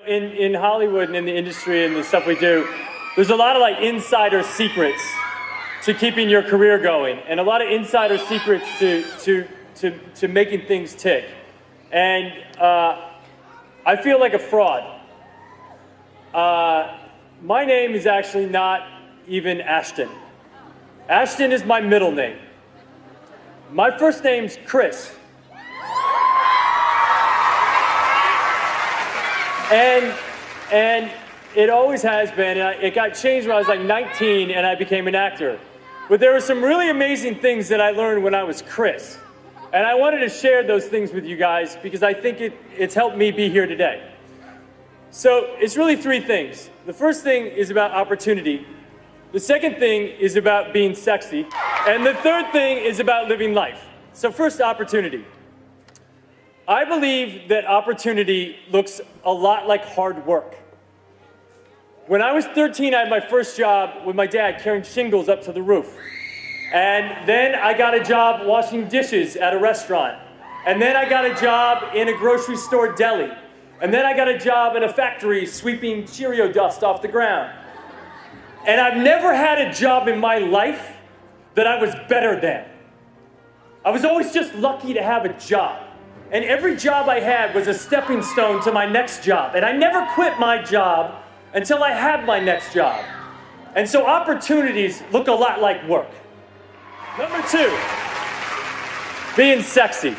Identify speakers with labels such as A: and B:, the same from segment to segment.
A: In Hollywood and in the industry and the stuff we do, there's a lot of like insider secrets to keeping your career going, and a lot of insider secrets to making things tick. And I feel like a fraud. My name is actually not even Ashton. Ashton is my middle name. My first name's Chris. And it always has been. It got changed when I was like 19 and I became an actor. But there were some really amazing things that I learned when I was Chris. And I wanted to share those things with you guys because I think it's helped me be here today. So it's really three things. The first thing is about opportunity. The second thing is about being sexy. And the third thing is about living life. So first, opportunity. I believe that opportunity looks a lot like hard work. When I was 13, I had my first job with my dad carrying shingles up to the roof. And then I got a job washing dishes at a restaurant. And then I got a job in a grocery store deli. And then I got a job in a factory sweeping Cheerio dust off the ground. And I've never had a job in my life that I was better than. I was always just lucky to have a job. And every job I had was a stepping stone to my next job. And I never quit my job until I had my next job. And so opportunities look a lot like work. Number two, being sexy.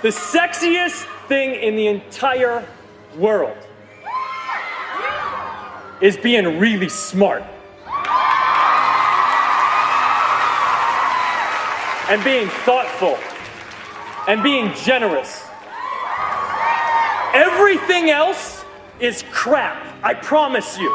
A: The sexiest thing in the entire world is being really smart. And being thoughtful, and being generous. Everything else is crap, I promise you.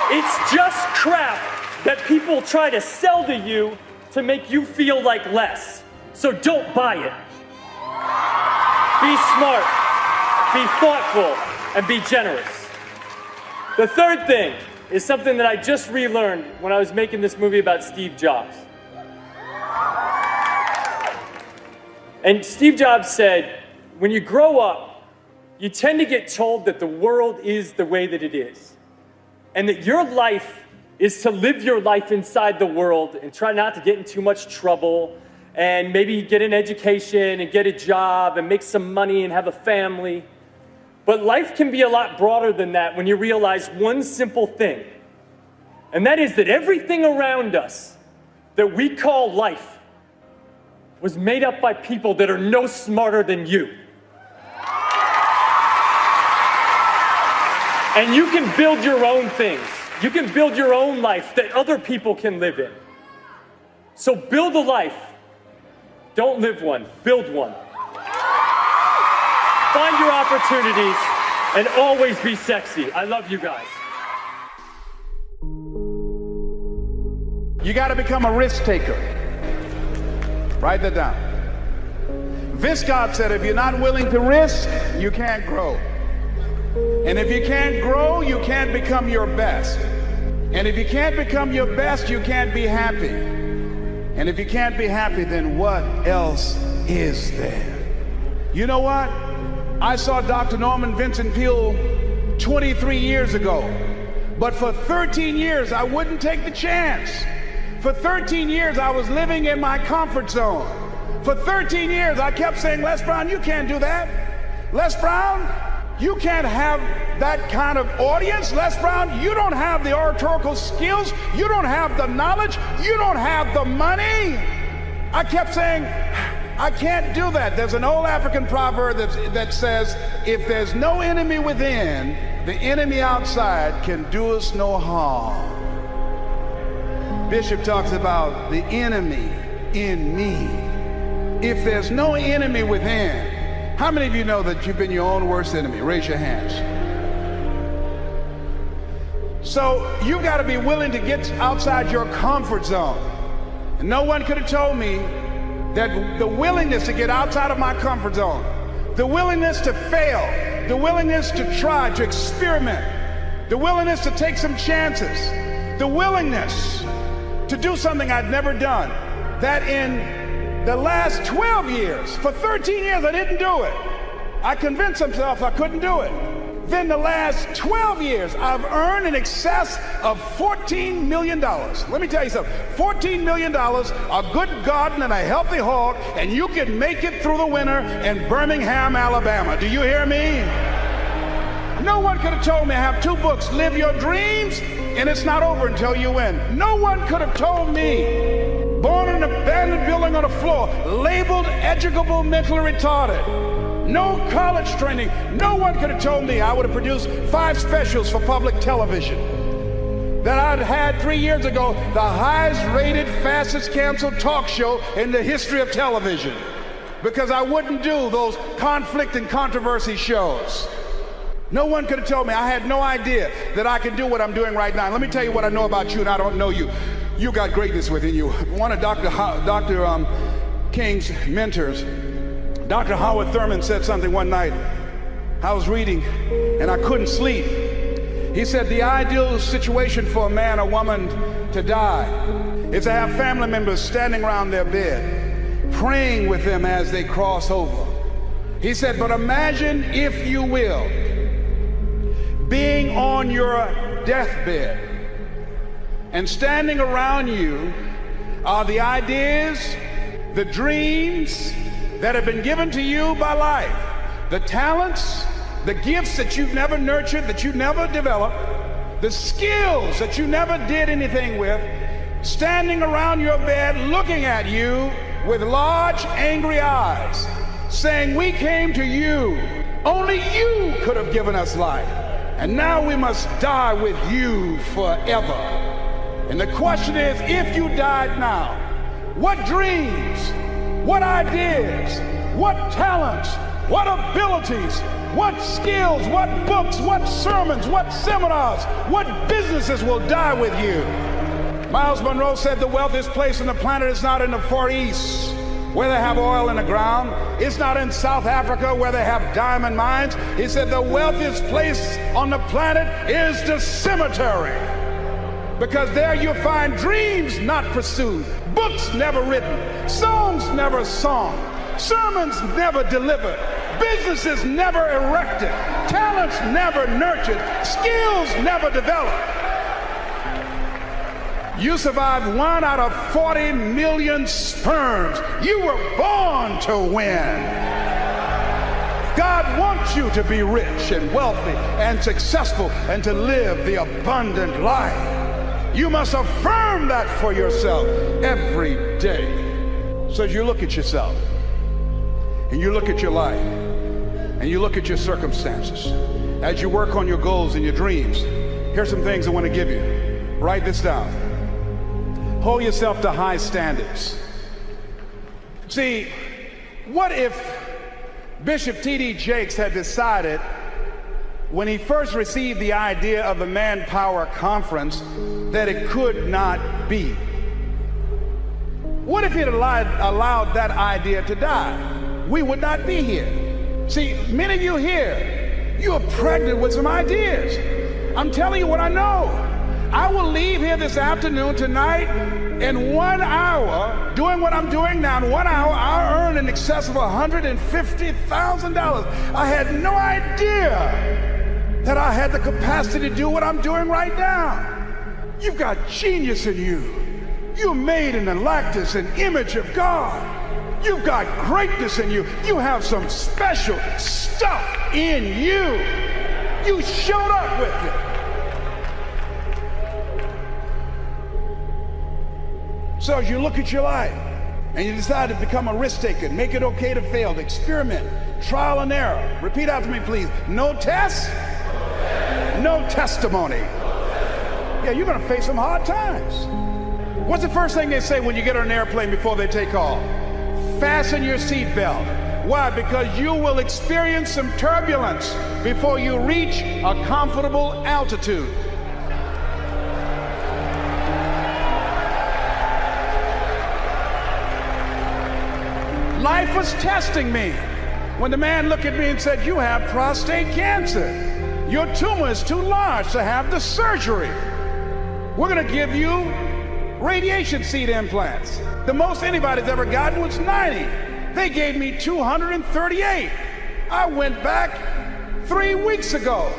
A: It's just crap that people try to sell to you to make you feel like less. So don't buy it. Be smart, be thoughtful, and be generous. The third thing is something that I just relearned when I was making this movie about Steve Jobs. And Steve Jobs said, when you grow up, you tend to get told that the world is the way that it is. And that your life is to live your life inside the world and try not to get in too much trouble and maybe get an education and get a job and make some money and have a family. But life can be a lot broader than that when you realize one simple thing. And that is that everything around us that we call life was made up by people that are no smarter than you. And you can build your own things. You can build your own life that other people can live in. So build a life. Don't live one, build one. Find your opportunities and always be sexy. I love you guys.
B: You got to become a risk taker. Write that down. Viscott said, if you're not willing to risk, you can't grow. And if you can't grow, you can't become your best. And if you can't become your best, you can't be happy. And if you can't be happy, then what else is there? You know what? I saw Dr. Norman Vincent Peale 23 years ago. But for 13 years, I wouldn't take the chance. For 13 years, I was living in my comfort zone. For 13 years, I kept saying, Les Brown, you can't do that. Les Brown, you can't have that kind of audience. Les Brown, you don't have the oratorical skills. You don't have the knowledge. You don't have the money. I kept saying, I can't do that. There's an old African proverb that says, if there's no enemy within, the enemy outside can do us no harm. Bishop talks about the enemy in me. If there's no enemy within, how many of you know that you've been your own worst enemy? Raise your hands. So you've got to be willing to get outside your comfort zone. And no one could have told me that the willingness to get outside of my comfort zone, the willingness to fail, the willingness to try, to experiment, the willingness to take some chances, the willingness to do something I'd never done, that in the last 12 years, for 13 years, I didn't do it. I convinced myself I couldn't do it. Then the last 12 years, I've earned in excess of $14 million. Let me tell you something. $14 million, a good garden and a healthy hog, and you can make it through the winter in Birmingham, Alabama. Do you hear me? No one could have told me I have 2 books, Live Your Dreams, and It's Not Over Until You Win. No one could have told me, born in an abandoned building on the floor, labeled educable mentally retarded, no college training. No one could have told me I would have produced 5 specials for public television. That I'd had 3 years ago the highest rated, fastest canceled talk show in the history of television. Because I wouldn't do those conflict and controversy shows. No one could have told me. I had no idea that I could do what I'm doing right now. And let me tell you what I know about you, and I don't know you. You got greatness within you. One of Dr. King's mentors, Dr. Howard Thurman, said something one night. I was reading and I couldn't sleep. He said the ideal situation for a man or woman to die is to have family members standing around their bed, praying with them as they cross over. He said, but imagine, if you will, being on your deathbed and standing around you are the ideas, the dreams that have been given to you by life, the talents, the gifts that you've never nurtured, that you never developed, the skills that you never did anything with, standing around your bed looking at you with large, angry eyes, saying, we came to you. Only you could have given us life. And now we must die with you forever. And the question is, if you died now, what dreams, what ideas, what talents, what abilities, what skills, what books, what sermons, what seminars, what businesses will die with you? Miles Monroe said the wealthiest place on the planet is not in the Far East, where they have oil in the ground. It's not in South Africa, where they have diamond mines. He said the wealthiest place on the planet is the cemetery, because there you'll find dreams not pursued, books never written, songs never sung, sermons never delivered, businesses never erected, talents never nurtured, skills never developed. You survived 1 out of 40 million sperms. You were born to win. God wants you to be rich and wealthy and successful and to live the abundant life. You must affirm that for yourself every day. So as you look at yourself and you look at your life and you look at your circumstances, as you work on your goals and your dreams, here's some things I want to give you. Write this down. Hold yourself to high standards. See, what if Bishop T.D. Jakes had decided, when he first received the idea of the Manpower Conference, that it could not be? What if he'd allowed that idea to die? We would not be here. See, many of you here, you are pregnant with some ideas. I'm telling you what I know. I will leave here this afternoon, tonight, in 1 hour, doing what I'm doing now. In 1 hour, I'll earn in excess of $150,000. I had no idea that I had the capacity to do what I'm doing right now. You've got genius in you. You're made in the likeness and image of God. You've got greatness in you. You have some special stuff in you. You showed up with it. So as you look at your life and you decide to become a risk taker, make it okay to fail, to experiment, trial and error. Repeat after me, please. No test, no testimony. Yeah, you're gonna face some hard times. What's the first thing they say when you get on an airplane before they take off? Fasten your seatbelt. Why? Because you will experience some turbulence before you reach a comfortable altitude. Life was testing me when the man looked at me and said, you have prostate cancer. Your tumor is too large to have the surgery. We're going to give you Radiation seed implants. The most anybody's ever gotten was 90. They gave me 238. I went back 3 weeks ago.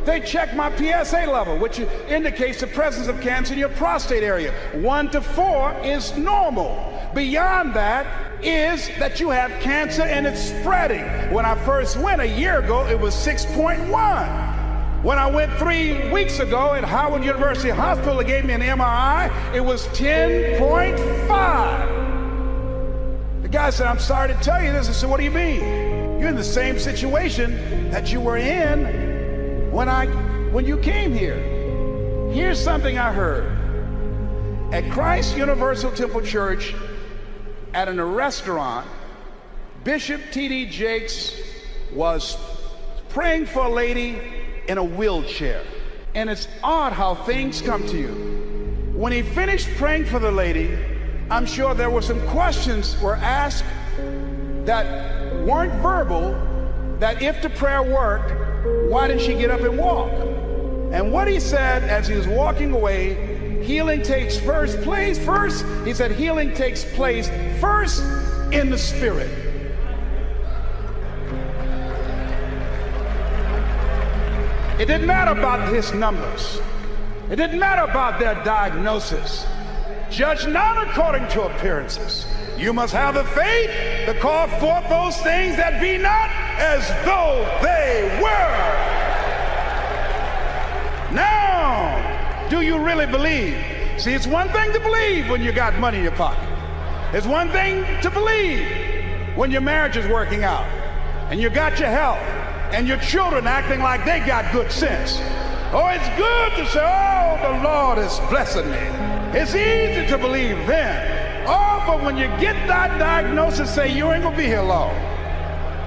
B: They checked my PSA level, which indicates the presence of cancer in your prostate area. 1 to 4 is normal. Beyond that is that you have cancer and it's spreading. When I first went a year ago, it was 6.1. When I went 3 weeks ago at Howard University Hospital, they gave me an MRI, it was 10.5. The guy said, I'm sorry to tell you this. I said, what do you mean? You're in the same situation that you were in when you came here. Here's something I heard. At Christ Universal Temple Church, at a restaurant, Bishop T.D. Jakes was praying for a lady in a wheelchair. And it's odd how things come to you. When he finished praying for the lady, I'm sure there were some questions were asked that weren't verbal, that if the prayer worked, why didn't she get up and walk? And what he said as he was walking away, healing takes first, he said healing takes place first in the spirit. It didn't matter about his numbers. It didn't matter about their diagnosis. Judge not according to appearances. You must have the faith to call forth those things that be not as though they were. Now, do you really believe? See, it's one thing to believe when you got money in your pocket. It's one thing to believe when your marriage is working out and you got your health and your children acting like they got good sense. Oh, it's good to say, oh, the Lord is blessing me. It's easy to believe then. Oh, but when you get that diagnosis, say you ain't gonna be here long.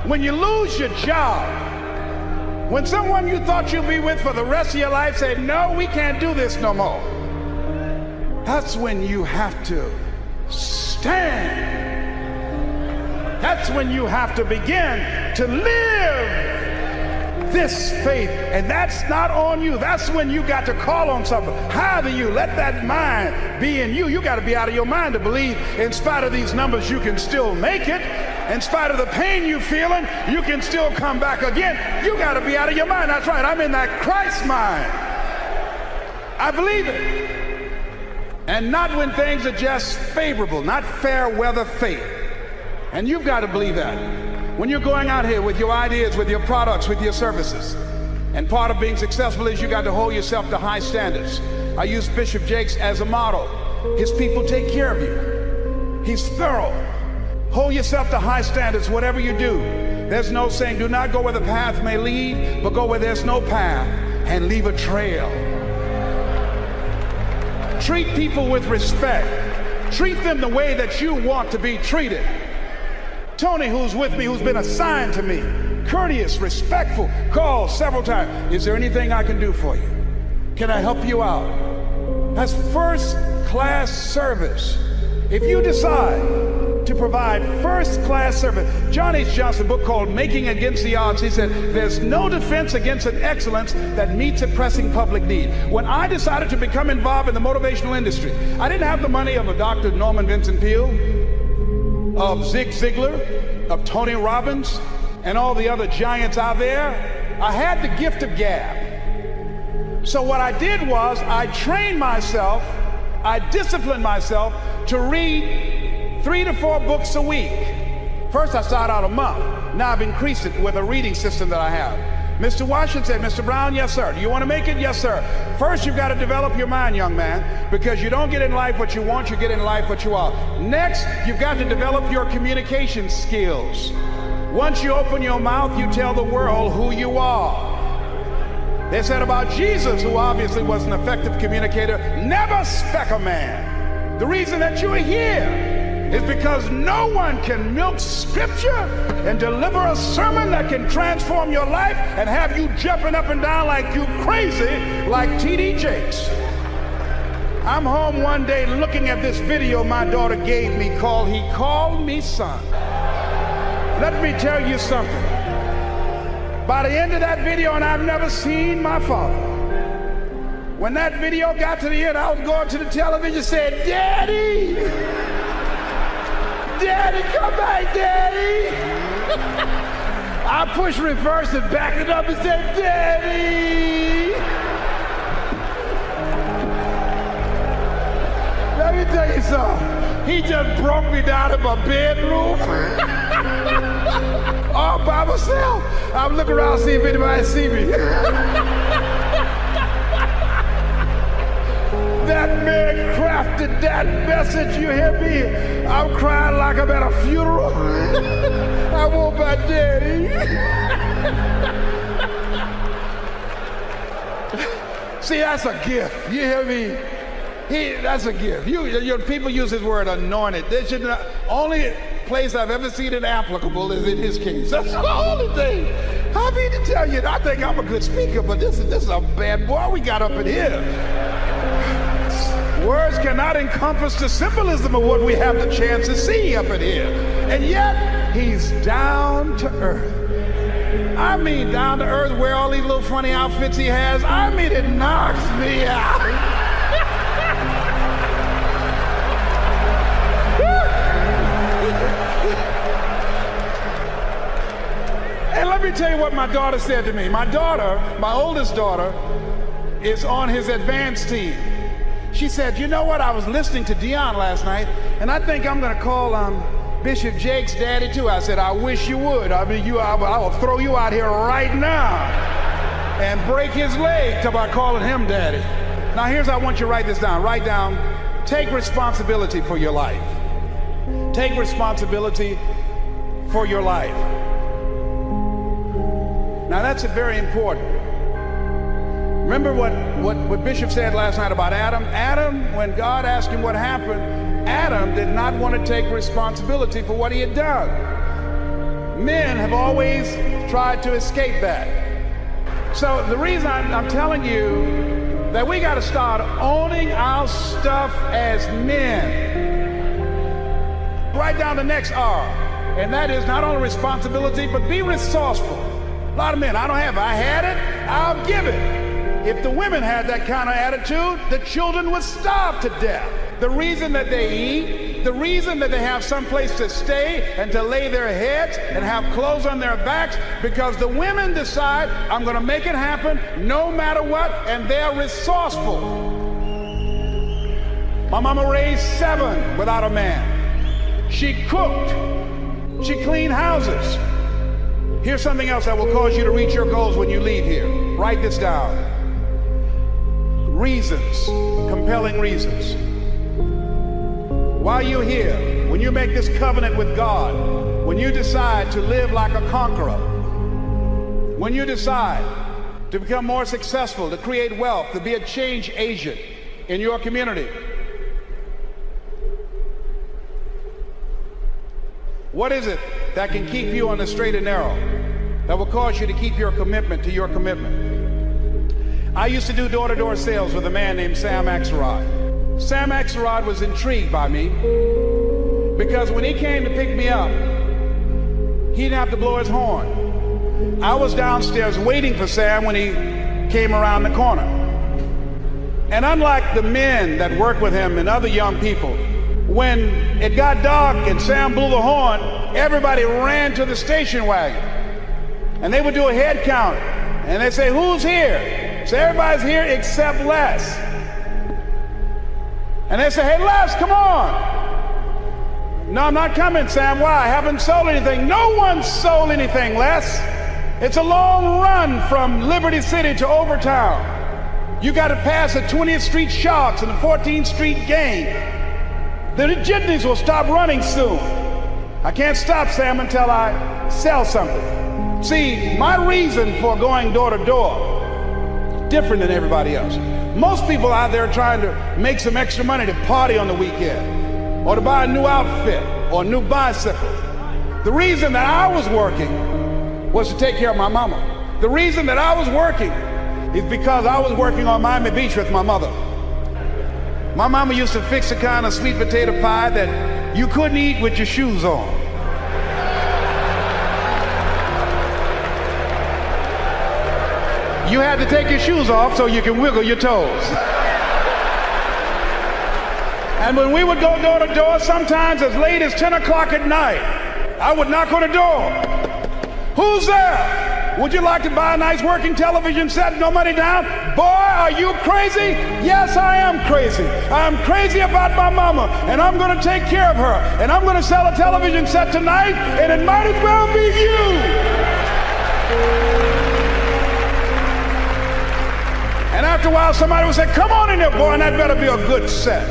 B: When you lose your job, when someone you thought you'd be with for the rest of your life say, no, we can't do this no more. That's when you have to stand. That's when you have to begin to live this faith, and that's not on you. That's when you got to call on something higher than you. Let that mind be in you. You got to be out of your mind to believe in spite of these numbers you can still make it. In spite of the pain you're feeling, you can still come back again. You got to be out of your mind. That's right. I'm in that Christ mind. I believe it. And not when things are just favorable, not fair weather faith. And you've got to believe that. When you're going out here with your ideas, with your products, with your services, and part of being successful is you got to hold yourself to high standards. I use Bishop Jakes as a model. His people take care of you. He's thorough. Hold yourself to high standards, whatever you do. There's no saying, do not go where the path may lead, but go where there's no path and leave a trail. Treat people with respect. Treat them the way that you want to be treated. Tony, who's with me, who's been assigned to me, courteous, respectful, called several times. Is there anything I can do for you? Can I help you out? That's first-class service. If you decide to provide first-class service, John H. Johnson, a book called Making Against the Odds, he said, there's no defense against an excellence that meets a pressing public need. When I decided to become involved in the motivational industry, I didn't have the money of a Dr. Norman Vincent Peale, of Zig Ziglar, of Tony Robbins, and all the other giants out there. I had the gift of gab. So what I did was I trained myself, I disciplined myself to read 3 to 4 books a week. First I started out a month. Now I've increased it with a reading system that I have. Mr. Washington said, Mr. Brown, yes, sir. Do you want to make it? Yes, sir. First, you've got to develop your mind, young man, because you don't get in life what you want, you get in life what you are. Next, you've got to develop your communication skills. Once you open your mouth, you tell the world who you are. They said about Jesus, who obviously was an effective communicator, never spec a man. The reason that you are here is because no one can milk scripture and deliver a sermon that can transform your life and have you jumping up and down like you crazy, like T.D. Jakes. I'm home one day looking at this video my daughter gave me called He Called Me Son. Let me tell you something. By the end of that video, and I've never seen my father, When that video got to the end, I was going to the television saying, Daddy! Daddy, come back, Daddy! I pushed reverse and backed it up and said, Daddy! Let me tell you something. He just broke me down in my bedroom. All by myself. I'm looking around to see if anybody see me. That man crafted that message, you hear me? I'm crying like I'm at a funeral. I want my daddy. See, that's a gift. You hear me? That's a gift. People use his word anointed. They should not, only place I've ever seen it applicable is in his case. That's the only thing. I mean to tell you, I think I'm a good speaker, but this is a bad boy we got up in here. Words cannot encompass the symbolism of what we have the chance to see up in here. And yet, he's down to earth. I mean down to earth, wear all these little funny outfits he has. I mean, it knocks me out. And let me tell you what my daughter said to me. My daughter, my oldest daughter, is on his advanced team. She said, you know what, I was listening to Dion last night, and I think I'm gonna call Bishop Jake's daddy too. I said, I wish you would. I mean, I will throw you out here right now and break his leg by calling him daddy. Now here's how I want you to write this down. Write down, take responsibility for your life. Take responsibility for your life. Now that's very important. Remember what Bishop said last night about Adam? Adam, when God asked him what happened, Adam did not want to take responsibility for what he had done. Men have always tried to escape that. So the reason I'm telling you that we got to start owning our stuff as men. Write down the next R, and that is not only responsibility, but be resourceful. A lot of men, I don't have it. I had it, I'll give it. If the women had that kind of attitude, the children would starve to death. The reason that they eat, the reason that they have some place to stay and to lay their heads and have clothes on their backs, because the women decide, I'm going to make it happen no matter what, and they're resourceful. My mama raised 7 without a man. She cooked. She cleaned houses. Here's something else that will cause you to reach your goals when you leave here. Write this down. Reasons, compelling reasons. While you're here, when you make this covenant with God, when you decide to live like a conqueror, when you decide to become more successful, to create wealth, to be a change agent in your community, what is it that can keep you on the straight and narrow, that will cause you to keep your commitment to your commitment? I used to do door-to-door sales with a man named Sam Axelrod. Sam Axelrod was intrigued by me because when he came to pick me up, he didn't have to blow his horn. I was downstairs waiting for Sam when he came around the corner. And unlike the men that work with him and other young people, when it got dark and Sam blew the horn, everybody ran to the station wagon. And they would do a head count. And they'd say, who's here? So everybody's here except Les. And they say, hey, Les, come on. No, I'm not coming, Sam. Why? I haven't sold anything. No one's sold anything, Les. It's a long run from Liberty City to Overtown. You got to pass the 20th Street Sharks and the 14th Street Gang. The jitneys will stop running soon. I can't stop, Sam, until I sell something. See, my reason for going door to door is different than everybody else. Most people out there are trying to make some extra money to party on the weekend, or to buy a new outfit, or a new bicycle. The reason that I was working was to take care of my mama. The reason that I was working is because I was working on Miami Beach with my mother. My mama used to fix a kind of sweet potato pie that you couldn't eat with your shoes on. You had to take your shoes off so you can wiggle your toes. And when we would go door to door, sometimes as late as 10 o'clock at night, I would knock on the door. Who's there? Would you like to buy a nice working television set? No money down? Boy, are you crazy? Yes, I am crazy. I'm crazy about my mama, and I'm going to take care of her. And I'm going to sell a television set tonight, and it might as well be you. And after a while, somebody would say, come on in there, boy, and that better be a good set.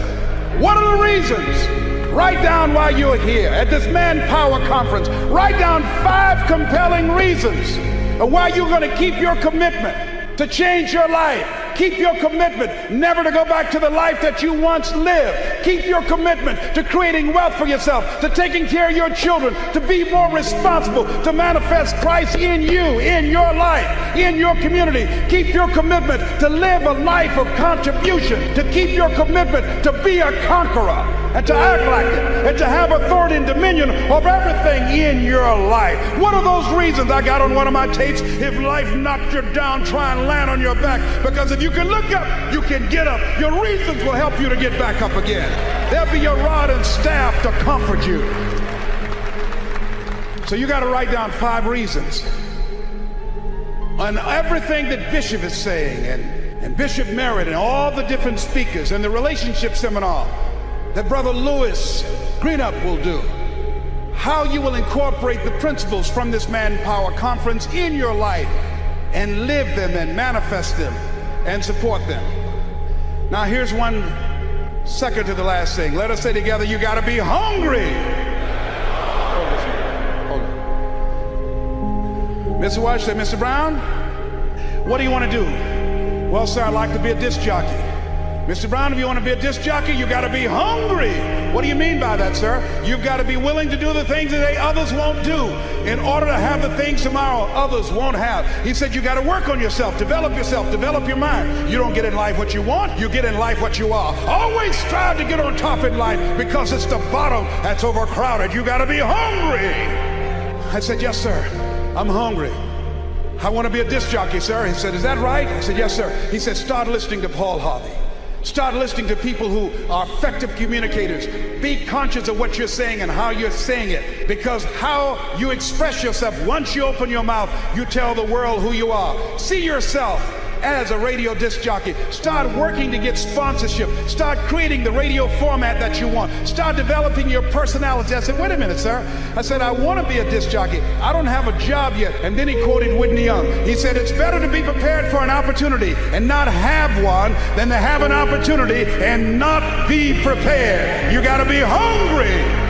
B: What are the reasons? Write down while you're here at this Manpower Conference. Write down 5 compelling reasons of why you're going to keep your commitment to change your life. Keep your commitment never to go back to the life that you once lived. Keep your commitment to creating wealth for yourself, to taking care of your children, to be more responsible, to manifest Christ in you, in your life, in your community. Keep your commitment to live a life of contribution, to keep your commitment to be a conqueror, and to act like it, and to have authority and dominion over everything in your life. What are those reasons? I got on one of my tapes, if life knocked you down, try and land on your back, because if you can look up, you can get up. Your reasons will help you to get back up again. They'll be your rod and staff to comfort you. So you got to write down 5 reasons on everything that Bishop is saying, and Bishop Merritt and all the different speakers and the relationship seminar that Brother Lewis Greenup will do. How you will incorporate the principles from this Manpower Conference in your life and live them and manifest them and support them. Now here's one second to the last thing. Let us say together, you got to be hungry. Hold on. Mr. Walsh said, Mr. Brown, what do you want to do? Well, sir, I'd like to be a disc jockey. Mr. Brown, if you want to be a disc jockey, you got to be hungry. What do you mean by that, sir? You've got to be willing to do the things that others won't do in order to have the things tomorrow others won't have. He said you got to work on yourself, develop your mind. You don't get in life what you want, you get in life what you are. Always strive to get on top in life, because it's the bottom that's overcrowded. You got to be hungry. I said, yes, sir, I'm hungry. I want to be a disc jockey, sir. He said, is that right? I said, yes, sir. He said, start listening to Paul Harvey. Start listening to people who are effective communicators. Be conscious of what you're saying and how you're saying it, because how you express yourself, once you open your mouth, you tell the world who you are. See yourself as a radio disc jockey. Start working to get sponsorship. Start creating the radio format that you want. Start developing your personality. I said, wait a minute, sir. I said, I want to be a disc jockey. I don't have a job yet. And then he quoted Whitney Young. He said, it's better to be prepared for an opportunity and not have one than to have an opportunity and not be prepared. You got to be hungry.